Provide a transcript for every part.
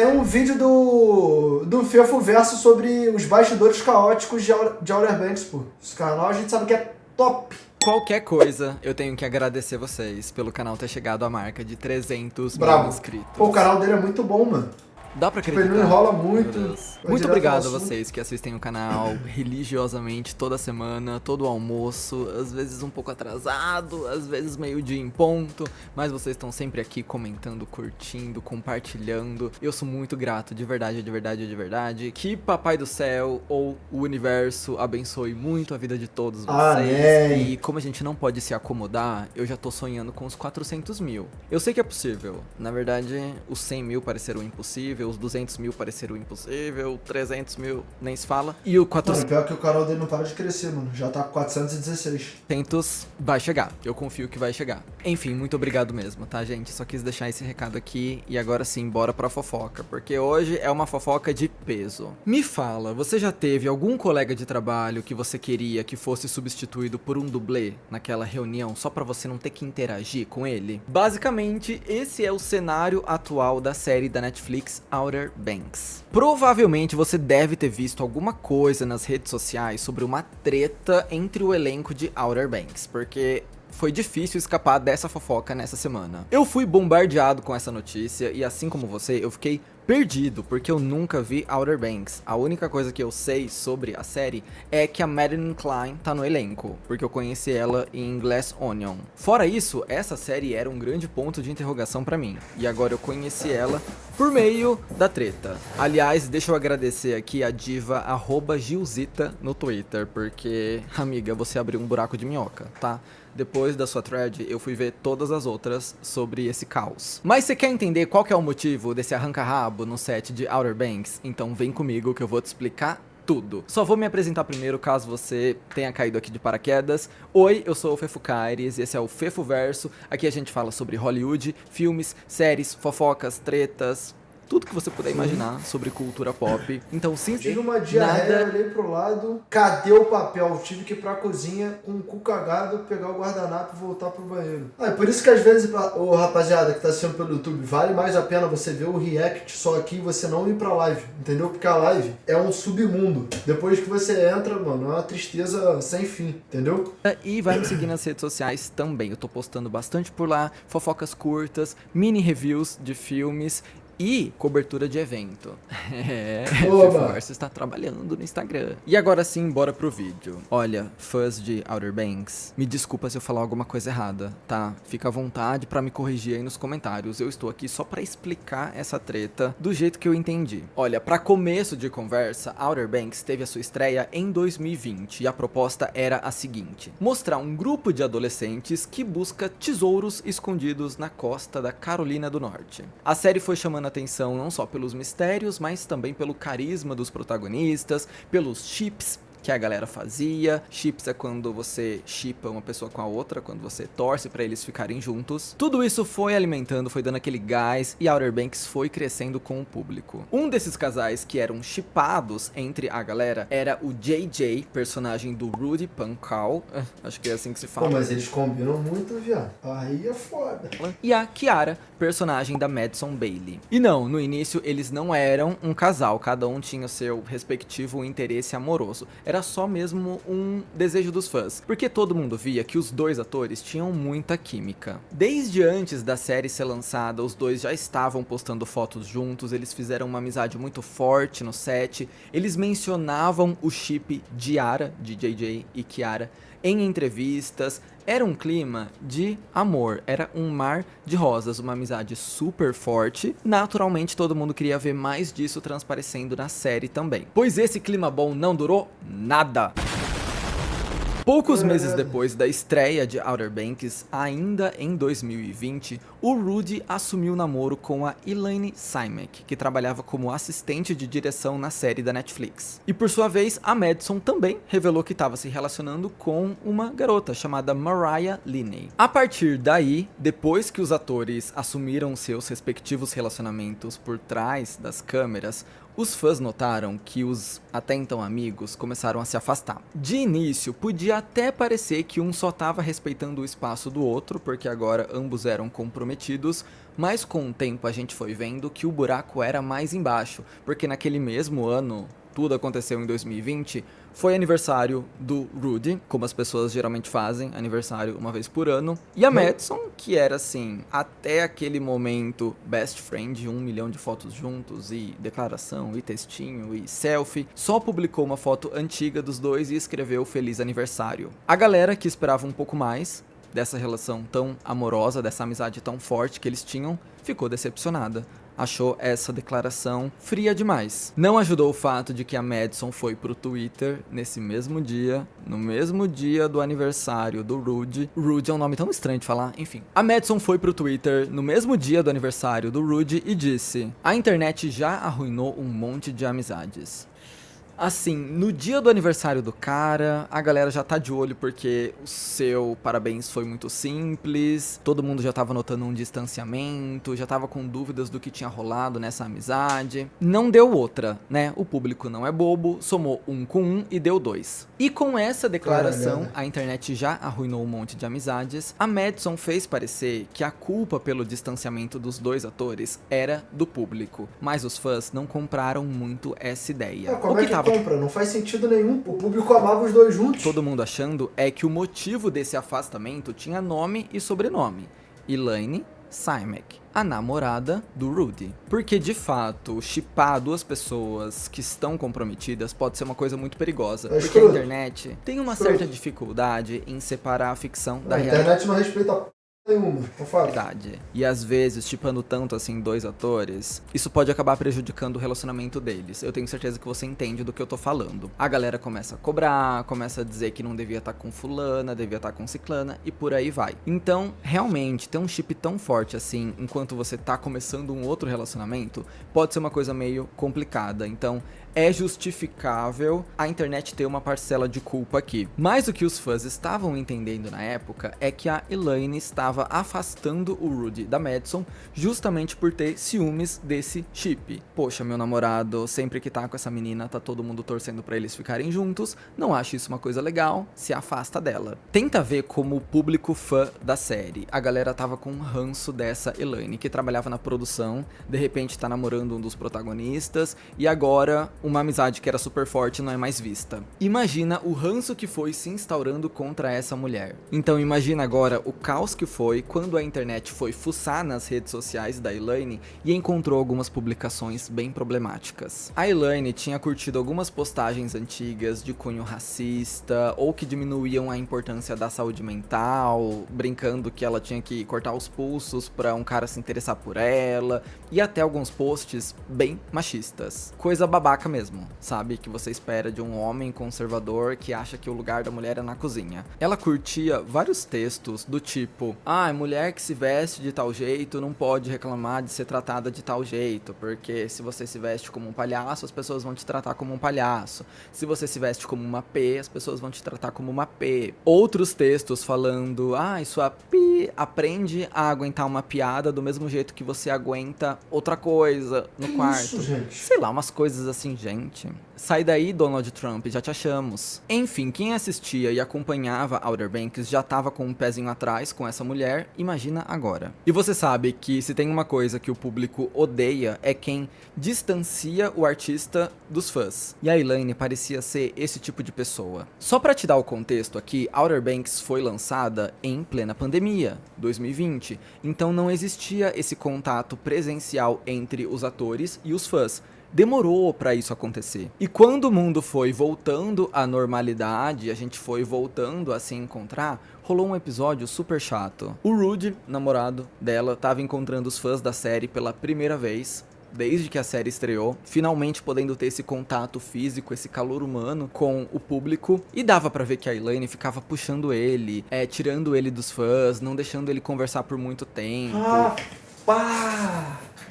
Tem um vídeo do Fefo Verso sobre os bastidores caóticos de Outer Banks, pô. Esse canal a gente sabe que é top. Qualquer coisa, eu tenho que agradecer vocês pelo canal ter chegado à marca de 300 mil Bravo. inscritos. Pô, o canal dele é muito bom, mano. Dá pra Tipo, acreditar? ele não enrola muito. Meu Deus. Vai Muito direto obrigado a ao assunto. vocês que assistem o canal religiosamente toda semana, todo o almoço, às vezes um pouco atrasado, às vezes meio-dia em ponto, mas vocês estão sempre aqui comentando, curtindo, compartilhando. Eu sou muito grato, de verdade, de verdade, de verdade. Que Papai do Céu ou o Universo abençoe muito a vida de todos vocês. Amém. E como a gente não pode se acomodar, eu já tô sonhando com os 400 mil. Eu sei que é possível. Na verdade, os 100 mil pareceram impossível, os 200 mil pareceram impossível, 300 mil nem se fala. E o Mano, 400 pior que o canal dele não para de crescer, mano. Já tá com 416. vai chegar. Eu confio que vai chegar. Enfim, muito obrigado mesmo, tá, gente? Só quis deixar esse recado aqui e agora sim, bora pra fofoca, porque hoje é uma fofoca de peso. Me fala, você já teve algum colega de trabalho que você queria que fosse substituído por um dublê naquela reunião só pra você não ter que interagir com ele? Basicamente, esse é o cenário atual da série da Netflix Outer Banks. Provavelmente você deve ter visto alguma coisa nas redes sociais sobre uma treta entre o elenco de Outer Banks, porque foi difícil escapar dessa fofoca nessa semana. Eu fui bombardeado com essa notícia e assim como você, eu fiquei perdido, porque eu nunca vi Outer Banks. A única coisa que eu sei sobre a série é que a Madeline Klein tá no elenco, porque eu conheci ela em Glass Onion. Fora isso, essa série era um grande ponto de interrogação pra mim, e agora eu conheci ela por meio da treta. Aliás, deixa eu agradecer aqui a diva @Gilzita no Twitter, porque, amiga, você abriu um buraco de minhoca, tá? Depois da sua thread, eu fui ver todas as outras sobre esse caos. Mas você quer entender qual que é o motivo desse arranca-rabo no set de Outer Banks? Então vem comigo que eu vou te explicar tudo. Só vou me apresentar primeiro, caso você tenha caído aqui de paraquedas. Oi, eu sou o Fefo Caires, esse é o Fefo Verso. Aqui a gente fala sobre Hollywood, filmes, séries, fofocas, tretas, tudo que você puder imaginar sobre cultura pop. Então, sim, Tive uma diarreia, olhei pro lado, cadê o papel? Tive que ir pra cozinha com o cu cagado, pegar o guardanapo e voltar pro banheiro. É por isso que às vezes, ô rapaziada que tá assistindo pelo YouTube, vale mais a pena você ver o react só aqui e você não ir pra live, entendeu? Porque a live é um submundo. Depois que você entra, mano, é uma tristeza sem fim, entendeu? E vai me seguir nas redes sociais também. Eu tô postando bastante por lá, fofocas curtas, mini reviews de filmes e cobertura de evento. O Verso está trabalhando no Instagram. E agora sim, bora pro vídeo. Olha, fãs de Outer Banks, me desculpa se eu falar alguma coisa errada, tá? Fica à vontade pra me corrigir aí nos comentários. Eu estou aqui só pra explicar essa treta do jeito que eu entendi. Olha, pra começo de conversa, Outer Banks teve a sua estreia em 2020 e a proposta era a seguinte: mostrar um grupo de adolescentes que busca tesouros escondidos na costa da Carolina do Norte. A série foi chamando atenção não só pelos mistérios, mas também pelo carisma dos protagonistas, pelos chips que a galera fazia. Chips é quando você shippa uma pessoa com a outra, quando você torce pra eles ficarem juntos. Tudo isso foi alimentando, foi dando aquele gás e Outer Banks foi crescendo com o público. Um desses casais que eram shippados entre a galera era o JJ, personagem do Rudy Pankal, acho que é assim que se fala. Pô, mas eles combinam muito, viado. Aí é foda. E a Kiara, personagem da Madison Bailey. E não, no início eles não eram um casal, cada um tinha o seu respectivo interesse amoroso. Era só mesmo um desejo dos fãs, porque todo mundo via que os dois atores tinham muita química. Desde antes da série ser lançada, os dois já estavam postando fotos juntos, eles fizeram uma amizade muito forte no set, eles mencionavam o chip Diara, de JJ e Kiara, em entrevistas. Era um clima de amor, era um mar de rosas, uma amizade super forte. Naturalmente todo mundo queria ver mais disso transparecendo na série também, pois esse clima bom não durou nada. Poucos meses depois da estreia de Outer Banks, ainda em 2020, o Rudy assumiu namoro com a Elaine Simek, que trabalhava como assistente de direção na série da Netflix. E por sua vez, a Madison também revelou que estava se relacionando com uma garota chamada Mariah Linney. A partir daí, depois que os atores assumiram seus respectivos relacionamentos por trás das câmeras, os fãs notaram que os até então amigos começaram a se afastar. De início, podia Podia até parecer que um só estava respeitando o espaço do outro, porque agora ambos eram comprometidos, mas com o tempo a gente foi vendo que o buraco era mais embaixo, porque naquele mesmo ano, tudo aconteceu em 2020, foi aniversário do Rudy, como as pessoas geralmente fazem, aniversário uma vez por ano, e a Madison, que era assim, até aquele momento, best friend, 1 milhão de fotos juntos, e declaração, e textinho, e selfie, só publicou uma foto antiga dos dois e escreveu feliz aniversário. A galera que esperava um pouco mais dessa relação tão amorosa, dessa amizade tão forte que eles tinham, ficou decepcionada. Achou essa declaração fria demais. Não ajudou o fato de que a Madison foi pro Twitter nesse mesmo dia, no mesmo dia do aniversário do Rudy. Rudy é um nome tão estranho de falar, enfim. A Madison foi pro Twitter no mesmo dia do aniversário do Rudy e disse: "A internet já arruinou um monte de amizades." Assim, no dia do aniversário do cara, a galera já tá de olho porque o seu parabéns foi muito simples, todo mundo já tava notando um distanciamento, já tava com dúvidas do que tinha rolado nessa amizade. Não deu outra, né? O público não é bobo, somou 1 com 1 e deu 2. E com essa declaração, a internet já arruinou um monte de amizades. A Madison fez parecer que a culpa pelo distanciamento dos dois atores era do público, mas os fãs não compraram muito essa ideia. Como é que compra? Não faz sentido nenhum. O público amava os dois juntos. Todo mundo achando é que o motivo desse afastamento tinha nome e sobrenome: Elaine Simek, a namorada do Rudy. Porque, de fato, shippar duas pessoas que estão comprometidas pode ser uma coisa muito perigosa. Porque a internet tem uma certa dificuldade em separar a ficção da realidade. A internet não respeita a nenhuma, verdade. E às vezes, shippando tanto assim dois atores, isso pode acabar prejudicando o relacionamento deles. Eu tenho certeza que você entende do que eu tô falando. A galera começa a cobrar, começa a dizer que não devia estar com fulana, devia estar com ciclana e por aí vai. Então, realmente, ter um chip tão forte assim, enquanto você tá começando um outro relacionamento, pode ser uma coisa meio complicada. Então, é justificável a internet ter uma parcela de culpa aqui. Mas o que os fãs estavam entendendo na época é que a Elaine estava afastando o Rudy da Madison justamente por ter ciúmes desse chip. Poxa, meu namorado, sempre que tá com essa menina, tá todo mundo torcendo pra eles ficarem juntos, não acho isso uma coisa legal, se afasta dela. Tenta ver como o público fã da série. A galera tava com um ranço dessa Elaine, que trabalhava na produção, de repente tá namorando um dos protagonistas, e agora uma amizade que era super forte não é mais vista. Imagina o ranço que foi se instaurando contra essa mulher. Então imagina agora o caos que foi quando a internet foi fuçar nas redes sociais da Elaine e encontrou algumas publicações bem problemáticas. A Elaine tinha curtido algumas postagens antigas de cunho racista ou que diminuíam a importância da saúde mental, brincando que ela tinha que cortar os pulsos pra um cara se interessar por ela, e até alguns posts bem machistas. Coisa babaca mesmo, sabe? Que você espera de um homem conservador que acha que o lugar da mulher é na cozinha. Ela curtia vários textos do tipo: mulher que se veste de tal jeito não pode reclamar de ser tratada de tal jeito, porque se você se veste como um palhaço, as pessoas vão te tratar como um palhaço. Se você se veste como uma P, as pessoas vão te tratar como uma P. Outros textos falando: sua P aprende a aguentar uma piada do mesmo jeito que você aguenta outra coisa no quarto. Isso, gente? Sei lá, umas coisas assim, gente. Sai daí, Donald Trump, já te achamos. Enfim, quem assistia e acompanhava Outer Banks já tava com um pezinho atrás com essa mulher, imagina agora. E você sabe que se tem uma coisa que o público odeia é quem distancia o artista dos fãs. E a Elaine parecia ser esse tipo de pessoa. Só pra te dar o contexto aqui, Outer Banks foi lançada em plena pandemia, 2020. Então não existia esse contato presencial entre os atores e os fãs. Demorou pra isso acontecer. E quando o mundo foi voltando à normalidade, a gente foi voltando a se encontrar, rolou um episódio super chato. O Rudy, namorado dela, tava encontrando os fãs da série pela primeira vez, desde que a série estreou, finalmente podendo ter esse contato físico, esse calor humano com o público, e dava pra ver que a Elaine ficava puxando ele, tirando ele dos fãs, não deixando ele conversar por muito tempo.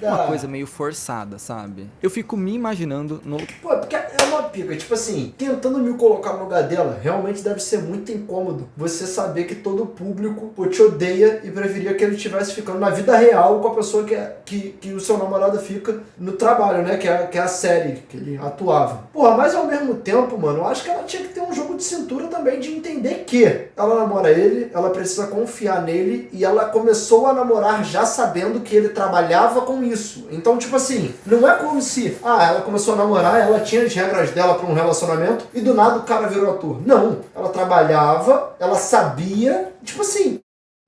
Uma coisa meio forçada, sabe? Eu fico me imaginando no... Porque é uma pica, tipo assim, tentando me colocar no lugar dela, realmente deve ser muito incômodo você saber que todo o público te odeia e preferia que ele estivesse ficando na vida real com a pessoa que o seu namorado fica no trabalho, né? Que é a série que ele atuava. Mas ao mesmo tempo, mano, eu acho que ela tinha que ter um jogo de de cintura também de entender que ela namora ele, ela precisa confiar nele e ela começou a namorar já sabendo que ele trabalhava com isso. Então, tipo assim, não é como se, ela começou a namorar, ela tinha as regras dela para um relacionamento e do nada o cara virou ator. Não, ela trabalhava, ela sabia, tipo assim,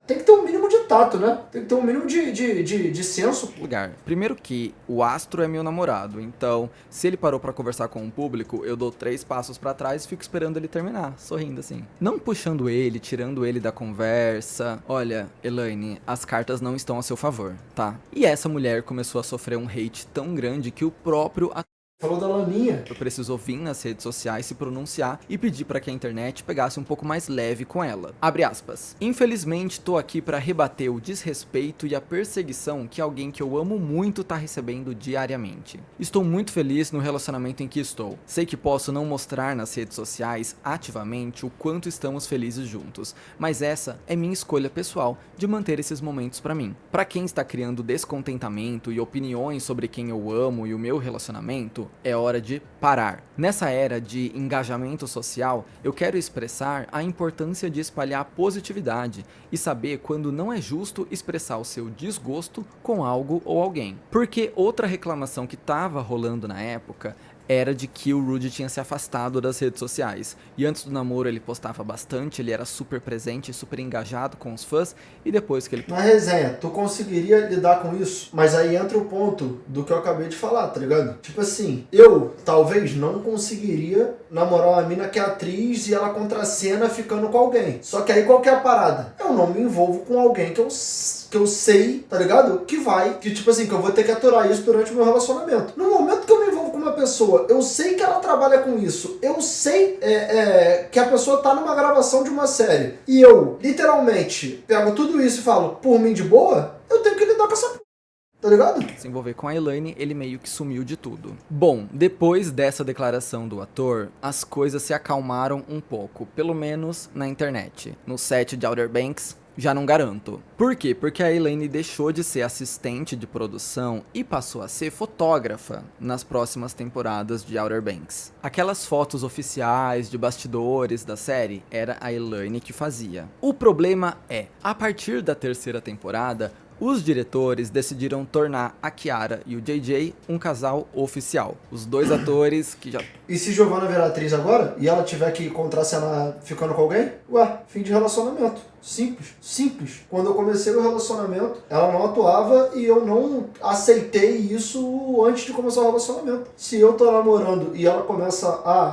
tem que ter um mínimo de tato, né? Tem que ter um mínimo de senso. Lugar. Primeiro que o Astro é meu namorado, então se ele parou pra conversar com o público, eu dou 3 passos pra trás e fico esperando ele terminar, sorrindo assim. Não puxando ele, tirando ele da conversa. Olha, Elaine, as cartas não estão a seu favor, tá? E essa mulher começou a sofrer um hate tão grande que o próprio Falou da Laninha. precisou vir nas redes sociais se pronunciar e pedir para que a internet pegasse um pouco mais leve com ela. Abre aspas. Infelizmente, tô aqui para rebater o desrespeito e a perseguição que alguém que eu amo muito tá recebendo diariamente. Estou muito feliz no relacionamento em que estou. Sei que posso não mostrar nas redes sociais ativamente o quanto estamos felizes juntos, mas essa é minha escolha pessoal de manter esses momentos para mim. Para quem está criando descontentamento e opiniões sobre quem eu amo e o meu relacionamento, é hora de parar. Nessa era de engajamento social, eu quero expressar a importância de espalhar positividade e saber quando não é justo expressar o seu desgosto com algo ou alguém. Porque outra reclamação que estava rolando na época era de que o Rudy tinha se afastado das redes sociais. E antes do namoro ele postava bastante, ele era super presente, super engajado com os fãs, e depois que ele... Na resenha, tu conseguiria lidar com isso? Mas aí entra o ponto do que eu acabei de falar, tá ligado? Tipo assim, eu talvez não conseguiria namorar uma mina que é atriz e ela contracena ficando com alguém. Só que aí qual que é a parada? Eu não me envolvo com alguém que eu sei, tá ligado? Que tipo assim, que eu vou ter que aturar isso durante o meu relacionamento. No momento que eu me envolvo com uma pessoa, eu sei que ela trabalha com isso, eu sei que a pessoa tá numa gravação de uma série, e eu, literalmente, pego tudo isso e falo, por mim de boa, eu tenho que lidar com essa p... Tá ligado? Se envolver com a Elaine, ele meio que sumiu de tudo. Bom, depois dessa declaração do ator, as coisas se acalmaram um pouco, pelo menos na internet. No set de Outer Banks, já não garanto. Por quê? Porque a Elaine deixou de ser assistente de produção e passou a ser fotógrafa nas próximas temporadas de Outer Banks. Aquelas fotos oficiais de bastidores da série era a Elaine que fazia. O problema é, a partir da 3ª temporada, os diretores decidiram tornar a Kiara e o JJ um casal oficial. Os 2 atores que já... E se Giovanna virar atriz agora, e ela tiver que contracenar ficando com alguém? Ué, fim de relacionamento. Simples, simples. Quando eu comecei o relacionamento, ela não atuava e eu não aceitei isso antes de começar o relacionamento. Se eu tô namorando e ela começa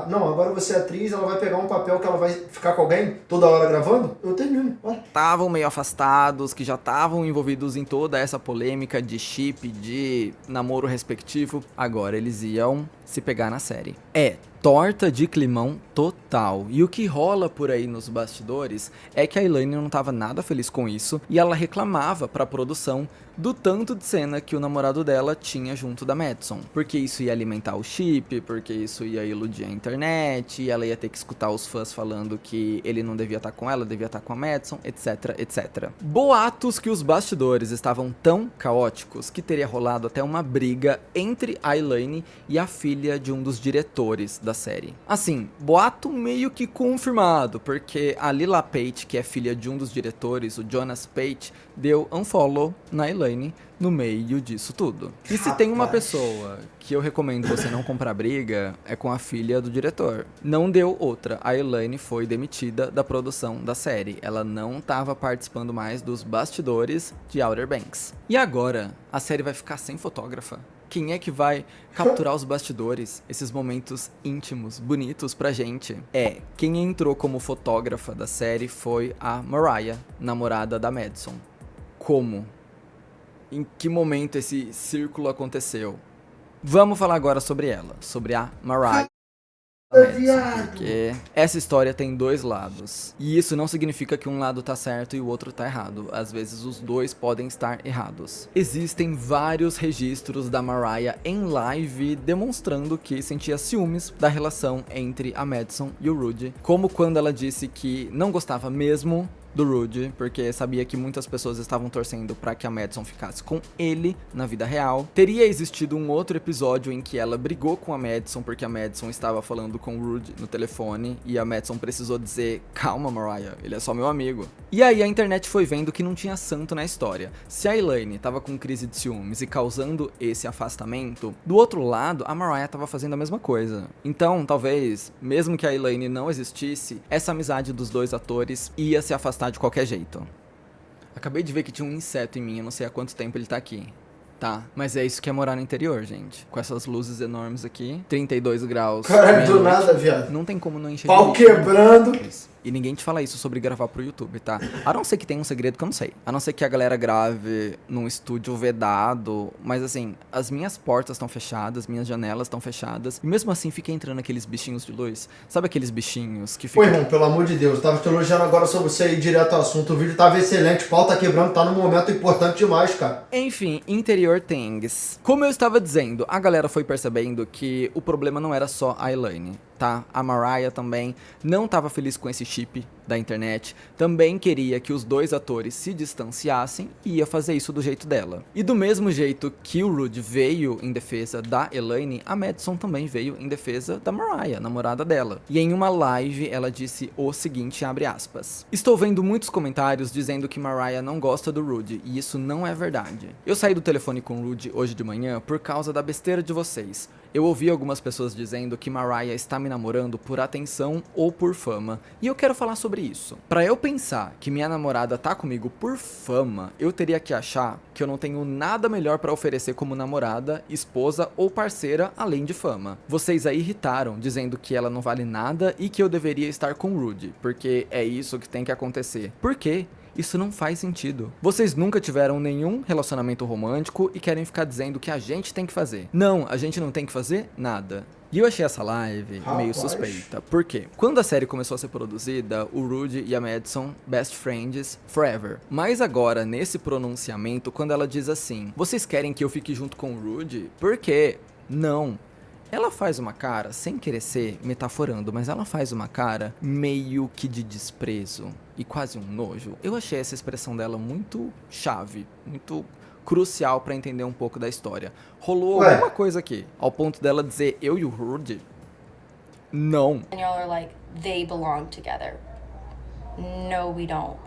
não, agora você é atriz, ela vai pegar um papel que ela vai ficar com alguém toda hora gravando, eu termino. Estavam meio afastados, que já estavam envolvidos em toda essa polêmica de chip, de namoro respectivo, agora eles iam se pegar na série. Torta de climão total. E o que rola por aí nos bastidores é que a Elaine não estava nada feliz com isso e ela reclamava pra produção do tanto de cena que o namorado dela tinha junto da Madison. Porque isso ia alimentar o chip, porque isso ia iludir a internet, e ela ia ter que escutar os fãs falando que ele não devia estar com ela, devia estar com a Madison, etc, etc. Boatos que os bastidores estavam tão caóticos que teria rolado até uma briga entre a Elaine e a filha de um dos diretores da série. Assim, boato meio que confirmado, porque a Lila Page, que é filha de um dos diretores, o Jonas Page, deu unfollow na Elaine no meio disso tudo. E se tem uma pessoa que eu recomendo você não comprar briga, é com a filha do diretor. Não deu outra. A Elaine foi demitida da produção da série. Ela não estava participando mais dos bastidores de Outer Banks. E agora, a série vai ficar sem fotógrafa. Quem é que vai capturar os bastidores, esses momentos íntimos, bonitos pra gente? Quem entrou como fotógrafa da série foi a Mariah, namorada da Madison. Como? Em que momento esse círculo aconteceu? Vamos falar agora sobre ela, sobre a Mariah. Porque essa história tem 2 lados. E isso não significa que um lado tá certo e o outro tá errado. Às vezes os 2 podem estar errados. Existem vários registros da Mariah em live demonstrando que sentia ciúmes da relação entre a Madison e o Rudy. Como quando ela disse que não gostava mesmo do Rudy, porque sabia que muitas pessoas estavam torcendo pra que a Madison ficasse com ele na vida real. Teria existido um outro episódio em que ela brigou com a Madison porque a Madison estava falando com o Rudy no telefone e a Madison precisou dizer: calma, Mariah, ele é só meu amigo. E aí a internet foi vendo que não tinha santo na história. Se a Elaine tava com crise de ciúmes e causando esse afastamento, do outro lado a Mariah tava fazendo a mesma coisa. Então, talvez, mesmo que a Elaine não existisse, essa amizade dos dois atores ia se afastar de qualquer jeito. Acabei de ver que tinha um inseto em mim, eu não sei há quanto tempo ele tá aqui. Tá, mas é isso que é morar no interior, gente. Com essas luzes enormes aqui, 32 graus. Caralho, do nada, viado. Não tem como não encher Pau de lixo. quebrando. E ninguém te fala isso sobre gravar pro YouTube, tá? A não ser que tenha um segredo que eu não sei. A não ser que a galera grave num estúdio vedado. Mas assim, as minhas portas estão fechadas, minhas janelas estão fechadas. E mesmo assim fica entrando aqueles bichinhos de luz. Sabe aqueles bichinhos que ficam... Pô, irmão, pelo amor de Deus, eu tava te elogiando agora sobre você ir direto ao assunto. O vídeo tava excelente, o pau tá quebrando, tá num momento importante demais, cara. Enfim, interior things. Como eu estava dizendo, a galera foi percebendo que o problema não era só a Elaine, tá? A Mariah também não estava feliz com esse chip da internet, também queria que os dois atores se distanciassem e ia fazer isso do jeito dela. E do mesmo jeito que o Rudy veio em defesa da Elaine, a Madison também veio em defesa da Mariah, namorada dela. E em uma live ela disse o seguinte, abre aspas: estou vendo muitos comentários dizendo que Mariah não gosta do Rudy, e isso não é verdade. Eu saí do telefone com o Rudy hoje de manhã por causa da besteira de vocês. Eu ouvi algumas pessoas dizendo que Mariah está me namorando por atenção ou por fama, e eu quero falar sobre isso. Pra eu pensar que minha namorada tá comigo por fama, eu teria que achar que eu não tenho nada melhor pra oferecer como namorada, esposa ou parceira além de fama. Vocês a irritaram, dizendo que ela não vale nada e que eu deveria estar com Rudy, porque é isso que tem que acontecer. Por quê? Isso não faz sentido. Vocês nunca tiveram nenhum relacionamento romântico e querem ficar dizendo que a gente tem que fazer. Não, a gente não tem que fazer nada. E eu achei essa live meio suspeita. Por quê? Quando a série começou a ser produzida, o Rudy e a Madison, best friends forever. Mas agora, nesse pronunciamento, quando ela diz assim: vocês querem que eu fique junto com o Rudy? Por quê? Não. Ela faz uma cara, sem querer ser metaforando, mas ela faz uma cara meio que de desprezo e quase um nojo. Eu achei essa expressão dela muito chave, muito crucial pra entender um pouco da história. Rolou alguma coisa aqui, ao ponto dela dizer eu e o Rudy? Não. And y'all are like, they belong together. No, we don't.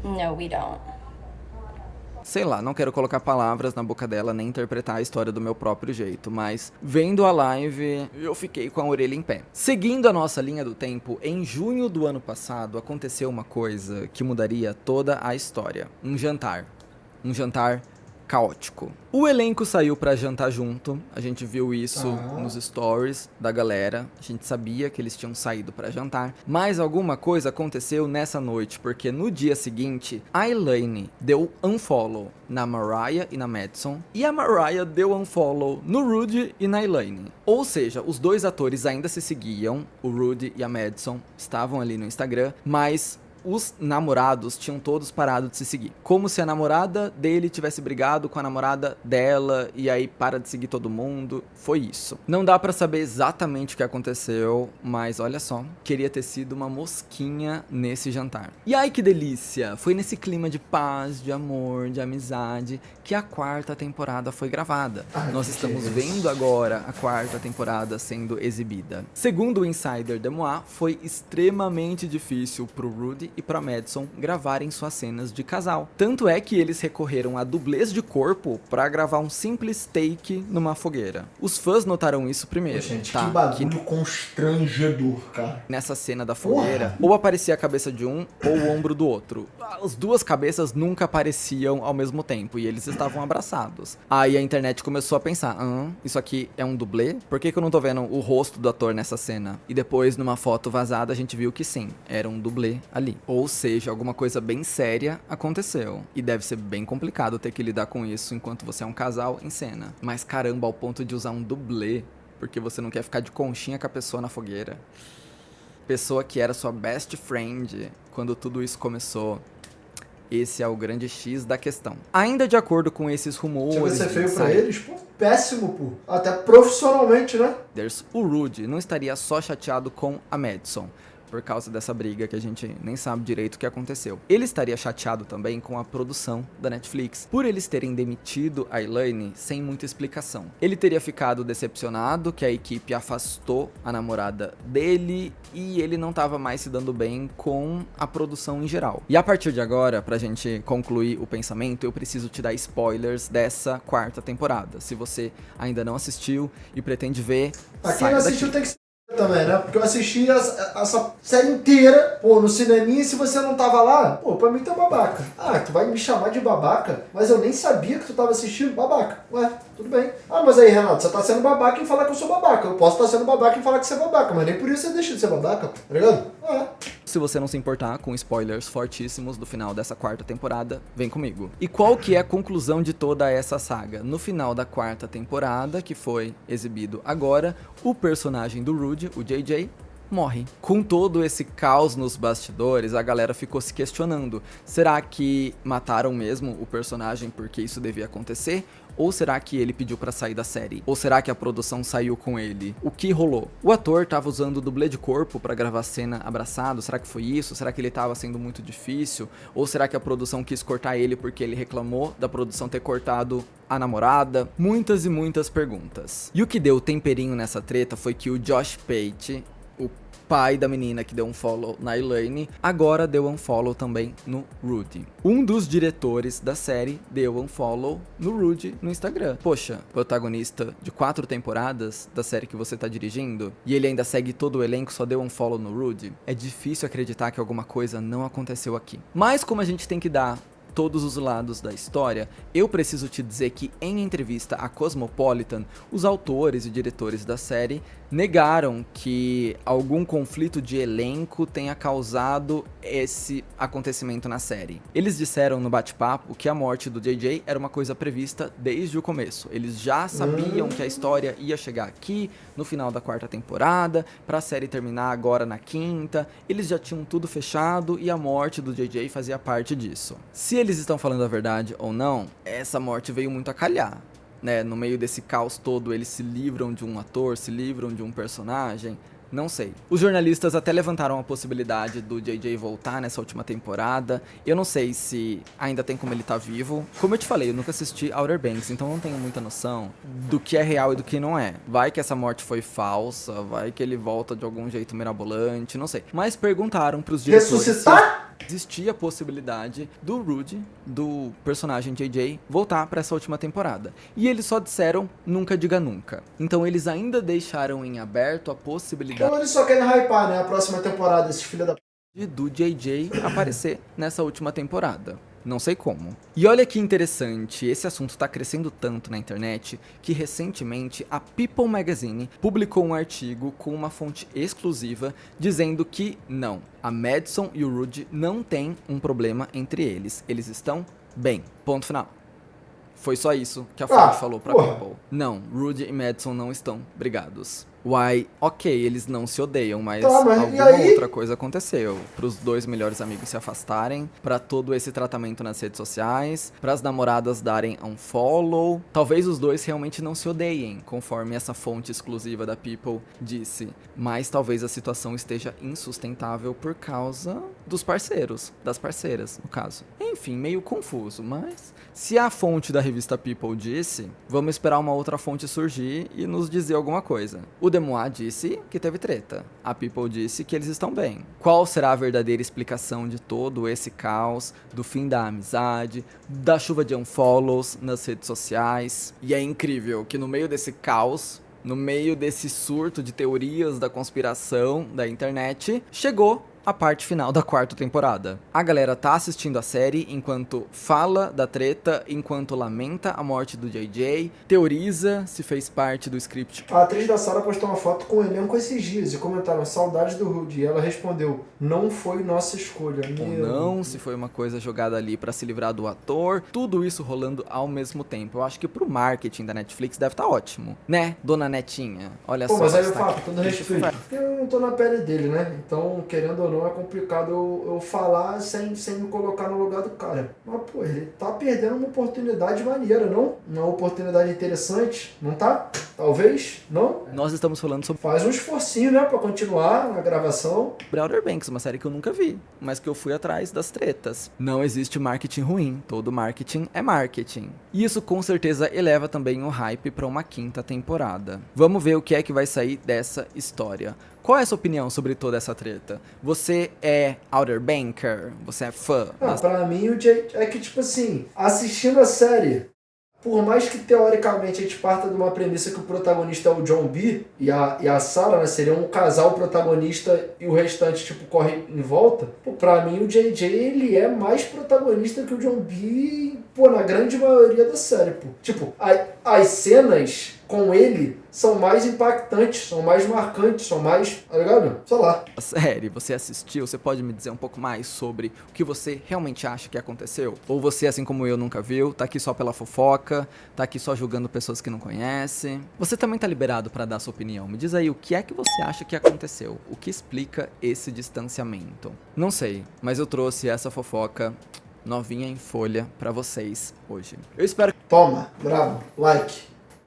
No, we don't. Sei lá, não quero colocar palavras na boca dela nem interpretar a história do meu próprio jeito, mas vendo a live, eu fiquei com a orelha em pé. Seguindo a nossa linha do tempo, em junho do ano passado aconteceu uma coisa que mudaria toda a história. Um jantar. Um jantar caótico. O elenco saiu pra jantar junto, a gente viu isso nos stories da galera, a gente sabia que eles tinham saído pra jantar, mas alguma coisa aconteceu nessa noite, porque no dia seguinte, a Elaine deu unfollow na Mariah e na Madison, e a Mariah deu unfollow no Rudy e na Elaine. Ou seja, os dois atores ainda se seguiam, o Rudy e a Madison estavam ali no Instagram, mas os namorados tinham todos parado de se seguir. Como se a namorada dele tivesse brigado com a namorada dela e aí para de seguir todo mundo. Foi isso. Não dá pra saber exatamente o que aconteceu, mas olha só, queria ter sido uma mosquinha nesse jantar. E ai que delícia! Foi nesse clima de paz, de amor, de amizade que a quarta temporada foi gravada. Nós estamos vendo agora a quarta temporada sendo exibida. Segundo o Insider de Moa, foi extremamente difícil pro Rudy e pra Madison gravarem suas cenas de casal. Tanto é que eles recorreram a dublês de corpo pra gravar um simples take numa fogueira. Os fãs notaram isso primeiro. Gente, tá? que bagulho constrangedor, cara. Nessa cena da fogueira, ou aparecia a cabeça de um ou o ombro do outro. As duas cabeças nunca apareciam ao mesmo tempo e eles estavam abraçados. Aí a internet começou a pensar, isso aqui é um dublê? Por que eu não tô vendo o rosto do ator nessa cena? E depois, numa foto vazada, a gente viu que sim, era um dublê ali. Ou seja, alguma coisa bem séria aconteceu. E deve ser bem complicado ter que lidar com isso enquanto você é um casal em cena. Mas caramba, ao ponto de usar um dublê, porque você não quer ficar de conchinha com a pessoa na fogueira. Pessoa que era sua best friend quando tudo isso começou. Esse é o grande X da questão. Ainda de acordo com esses rumores... Se você feio pra eles, pô, péssimo, pô. Até profissionalmente, né? O Rudy não estaria só chateado com a Madison, por causa dessa briga que a gente nem sabe direito o que aconteceu. Ele estaria chateado também com a produção da Netflix, por eles terem demitido a Elaine sem muita explicação. Ele teria ficado decepcionado que a equipe afastou a namorada dele e ele não estava mais se dando bem com a produção em geral. E a partir de agora, pra gente concluir o pensamento, eu preciso te dar spoilers dessa quarta temporada. Se você ainda não assistiu e pretende ver, quem não assistiu tem que também, né? Porque eu assisti essa série inteira, pô, no cineminha, e se você não tava lá, pô, pra mim tu é babaca. Ah, tu vai me chamar de babaca? Mas eu nem sabia que tu tava assistindo babaca. Ué, tudo bem. Ah, mas aí, Renato, você tá sendo babaca em falar que eu sou babaca. Eu posso estar sendo babaca em falar que você é babaca, mas nem por isso você deixa de ser babaca, tá ligado? Se você não se importar com spoilers fortíssimos do final dessa quarta temporada, vem comigo. E qual que é a conclusão de toda essa saga? No final da quarta temporada, que foi exibido agora, o personagem do Rudy, o JJ, morre. Com todo esse caos nos bastidores, a galera ficou se questionando. Será que mataram mesmo o personagem porque isso devia acontecer? Ou será que ele pediu pra sair da série? Ou será que a produção saiu com ele? O que rolou? O ator tava usando dublê de corpo pra gravar cena abraçado? Será que foi isso? Será que ele tava sendo muito difícil? Ou será que a produção quis cortar ele porque ele reclamou da produção ter cortado a namorada? Muitas e muitas perguntas. E o que deu temperinho nessa treta foi que o Josh Pate, o pai da menina que deu um follow na Elaine, agora deu um follow também no Rudy. Um dos diretores da série deu um follow no Rudy no Instagram. Poxa, protagonista de 4 temporadas da série que você tá dirigindo, e ele ainda segue todo o elenco, só deu um follow no Rudy. É difícil acreditar que alguma coisa não aconteceu aqui. Mas como a gente tem que dar todos os lados da história, eu preciso te dizer que em entrevista à Cosmopolitan, os autores e diretores da série negaram que algum conflito de elenco tenha causado esse acontecimento na série. Eles disseram no bate-papo que a morte do JJ era uma coisa prevista desde o começo. Eles já sabiam que a história ia chegar aqui no final da quarta temporada, pra série terminar agora na quinta. Eles já tinham tudo fechado e a morte do JJ fazia parte disso. Se eles estão falando a verdade ou não, essa morte veio muito a calhar, né? No meio desse caos todo, eles se livram de um ator, se livram de um personagem. Não sei. Os jornalistas até levantaram a possibilidade do JJ voltar nessa última temporada. Eu não sei se ainda tem como ele tá vivo. Como eu te falei, eu nunca assisti Outer Banks, então não tenho muita noção do que é real e do que não é. Vai que essa morte foi falsa, vai que ele volta de algum jeito mirabolante, não sei. Mas perguntaram pros diretores Ressuscitar? se existia a possibilidade do Rudy, do personagem JJ, voltar pra essa última temporada. E eles só disseram, nunca diga nunca. Então eles ainda deixaram em aberto a possibilidade Então eles só querem hypar, né? A próxima temporada, esses filhos da do JJ aparecer nessa última temporada. Não sei como. E olha que interessante, esse assunto tá crescendo tanto na internet que recentemente a People Magazine publicou um artigo com uma fonte exclusiva dizendo que não, a Madison e o Rudy não têm um problema entre eles. Eles estão bem. Ponto final. Foi só isso que a fonte falou pra People. Não, Rudy e Madison não estão brigados. Uai, ok, eles não se odeiam, mas alguma outra coisa aconteceu. Pros 2 melhores amigos se afastarem, pra todo esse tratamento nas redes sociais, pras namoradas darem um follow. Talvez os 2 realmente não se odeiem, conforme essa fonte exclusiva da People disse. Mas talvez a situação esteja insustentável por causa dos parceiros, das parceiras, no caso. Enfim, meio confuso, mas se a fonte da revista People disse, vamos esperar uma outra fonte surgir e nos dizer alguma coisa. O Demois disse que teve treta. A People disse que eles estão bem. Qual será a verdadeira explicação de todo esse caos, do fim da amizade, da chuva de unfollows nas redes sociais? E é incrível que no meio desse caos, no meio desse surto de teorias da conspiração da internet, chegou a parte final da quarta temporada. A galera tá assistindo a série enquanto fala da treta, enquanto lamenta a morte do JJ, teoriza se fez parte do script. A atriz da Sarah postou uma foto com o elenco esses dias e comentaram saudades do Rudy. E ela respondeu, não foi nossa escolha. Ou não, se foi uma coisa jogada ali pra se livrar do ator. Tudo isso rolando ao mesmo tempo. Eu acho que pro marketing da Netflix deve tá ótimo, né, dona Netinha? Olha só. Mas aí eu falo, todo respeito. Eu não tô na pele dele, né? Então, querendo ou não, não, é complicado eu falar sem me colocar no lugar do cara. Mas, pô, ele tá perdendo uma oportunidade maneira, não? Uma oportunidade interessante, não tá? Talvez, não? Nós estamos falando sobre Faz um esforcinho, né, pra continuar na gravação. Outer Banks, uma série que eu nunca vi, mas que eu fui atrás das tretas. Não existe marketing ruim, todo marketing é marketing. E isso com certeza eleva também o hype pra uma quinta temporada. Vamos ver o que é que vai sair dessa história. Qual é a sua opinião sobre toda essa treta? Você é Outer Banker? Você é fã? Pra mim, o Jay é que, tipo assim, assistindo a série, por mais que teoricamente a gente parta de uma premissa que o protagonista é o John B e a Sarah, né, seria um casal protagonista e o restante, tipo, corre em volta, pô, pra mim o JJ, ele é mais protagonista que o John B, pô, na grande maioria da série, pô. Tipo, as cenas com ele são mais impactantes, são mais marcantes, são mais, tá ligado? Sei lá. A série, você assistiu? Você pode me dizer um pouco mais sobre o que você realmente acha que aconteceu? Ou você, assim como eu, nunca viu, tá aqui só pela fofoca, tá aqui só julgando pessoas que não conhecem? Você também tá liberado pra dar sua opinião. Me diz aí o que é que você acha que aconteceu? O que explica esse distanciamento? Não sei, mas eu trouxe essa fofoca novinha em folha pra vocês hoje. Eu espero que... Toma, bravo, like.